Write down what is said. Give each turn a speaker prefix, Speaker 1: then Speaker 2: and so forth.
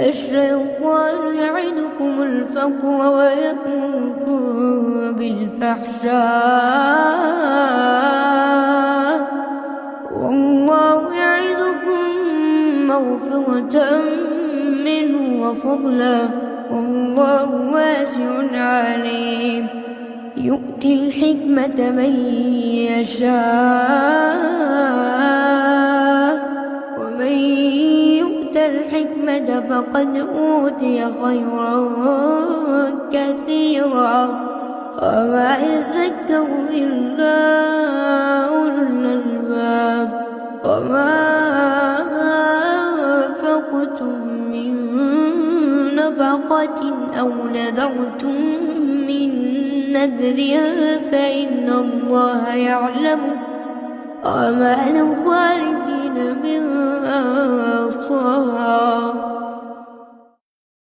Speaker 1: الشيطان يعدكم الفقر ويأمركم بالفحشاء والله يعدكم مغفرة منه وفضلا والله واسع عليم يؤتي الحكمة من يشاء ومن يؤت الحكمة فقد أوتي خيرا كثيرا وما يذكر إلا أولو الألباب وما أنفقتم من نفقة أو نذرتم من نذر فإن الله يعلمه وما للظالمين من أنصار